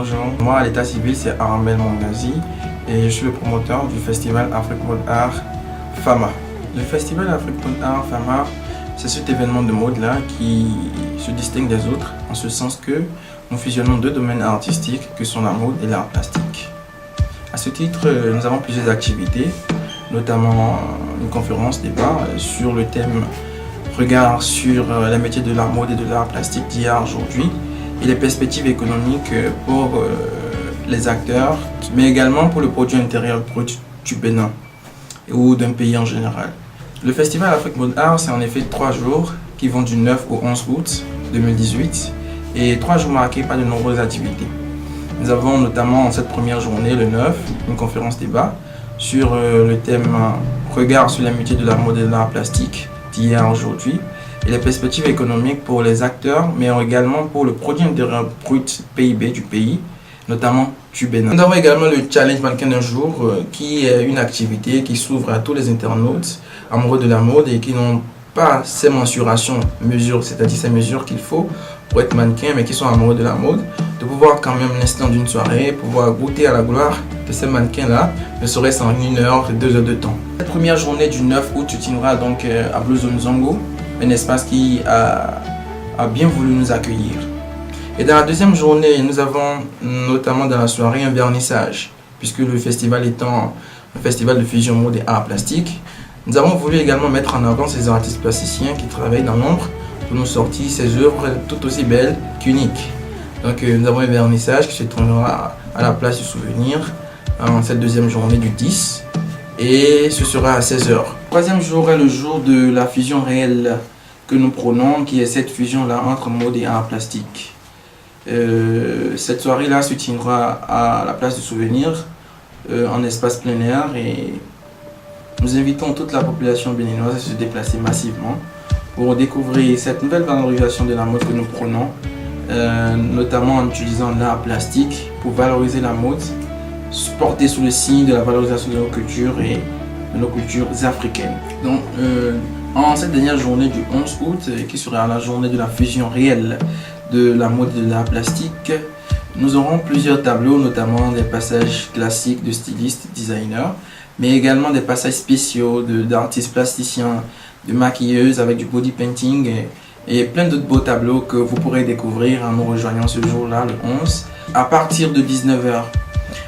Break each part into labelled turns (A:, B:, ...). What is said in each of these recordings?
A: bonjour. Moi, à l'état civil, c'est Armel Mongazi et je suis le promoteur du festival Afrique Mode Art FAMA. Le festival Afrique Mode Art FAMA, c'est cet événement de mode-là qui se distingue des autres en ce sens que nous fusionnons deux domaines artistiques que sont la mode et l'art plastique. À ce titre, nous avons plusieurs activités, notamment une conférence débat sur le thème regard sur les métiers de la mode et de l'art plastique d'hier aujourd'hui et les perspectives économiques pour les acteurs, mais également pour le produit intérieur brut du Bénin ou d'un pays en général. Le festival Afrique Mode Art, c'est en effet 3 jours qui vont du 9 au 11 août 2018 et 3 jours marqués par de nombreuses activités. Nous avons notamment en cette première journée, le 9, une conférence débat sur le thème regard sur les métiers de la mode et de l'art plastique d'hier aujourd'hui et les perspectives économiques pour les acteurs, mais également pour le produit intérieur brut PIB du pays, notamment du Bénin. Nous avons également le challenge mannequin d'un jour, qui est une activité qui s'ouvre à tous les internautes amoureux de la mode et qui n'ont pas ces mensurations, mesures, c'est-à-dire ces mesures qu'il faut pour être mannequin, mais qui sont amoureux de la mode, de pouvoir quand même l'instant d'une soirée, pouvoir goûter à la gloire de ces mannequins-là, ne serait-ce en 1 heure, 2 heures de temps. Cette première journée du 9 août se tiendra donc à Blue Zone Zongo, un espace qui a bien voulu nous accueillir. Et dans la deuxième journée, nous avons notamment dans la soirée un vernissage, puisque le festival étant un festival de fusion mode et art plastique, nous avons voulu également mettre en avant ces artistes plasticiens qui travaillent dans l'ombre pour nous sortir ces œuvres tout aussi belles qu'uniques. Donc nous avons un vernissage qui se trouvera à la place du souvenir en cette deuxième journée du 10 et ce sera à 16h. Le troisième jour est le jour de la fusion réelle que nous prônons, qui est cette fusion-là entre mode et art plastique. Cette soirée-là se tiendra à la place du souvenir en espace plein air et nous invitons toute la population béninoise à se déplacer massivement pour découvrir cette nouvelle valorisation de la mode que nous prônons, notamment en utilisant l'art plastique pour valoriser la mode, portée sous le signe de la valorisation de nos cultures et de nos cultures africaines. Donc, en cette dernière journée du 11 août, qui sera la journée de la fusion réelle de la mode et de l'art plastique, nous aurons plusieurs tableaux, notamment des passages classiques de stylistes, designers, mais également des passages spéciaux d'artistes plasticiens, de maquilleuses avec du body painting et plein d'autres beaux tableaux que vous pourrez découvrir en nous rejoignant ce jour-là, le 11, à partir de 19h.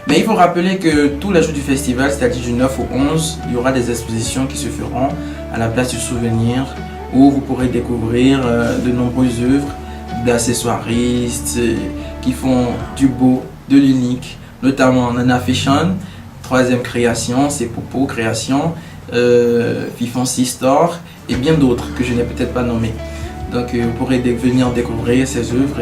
A: Mais il faut rappeler que tous les jours du festival, c'est-à-dire du 9 au 11, il y aura des expositions qui se feront à la place du souvenir où vous pourrez découvrir de nombreuses œuvres d'accessoiristes qui font du beau, de l'unique, notamment Nana Fashion, 3e création, c'est Popo création, Fifonci Store et bien d'autres que je n'ai peut-être pas nommés. Donc vous pourrez venir découvrir ces œuvres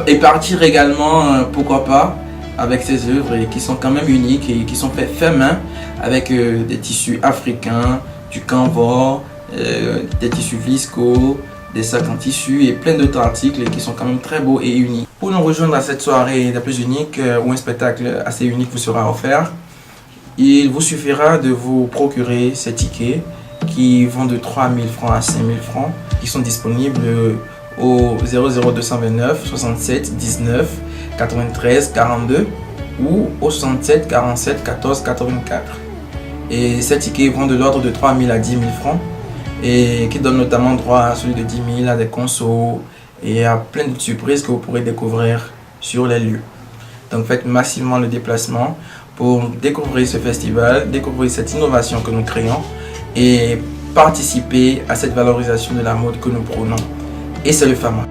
A: et partir également, pourquoi pas, avec ces œuvres qui sont quand même uniques et qui sont faites main avec des tissus africains, du canvas, des tissus visco, des sacs en tissu et plein d'autres articles qui sont quand même très beaux et uniques. Pour nous rejoindre à cette soirée la plus unique où un spectacle assez unique vous sera offert, il vous suffira de vous procurer ces tickets qui vont de 3 000 francs à 5 000 francs, qui sont disponibles au 00229 67 19 93 42 ou au 67 47 14 84. Et ces tickets vont de l'ordre de 3 000 à 10 000 francs et qui donnent notamment droit à celui de 10 000 à des consos et à plein de surprises que vous pourrez découvrir sur les lieux. Donc faites massivement le déplacement pour découvrir ce festival, découvrir cette innovation que nous créons et participer à cette valorisation de la mode que nous prônons. Et c'est le FAMA.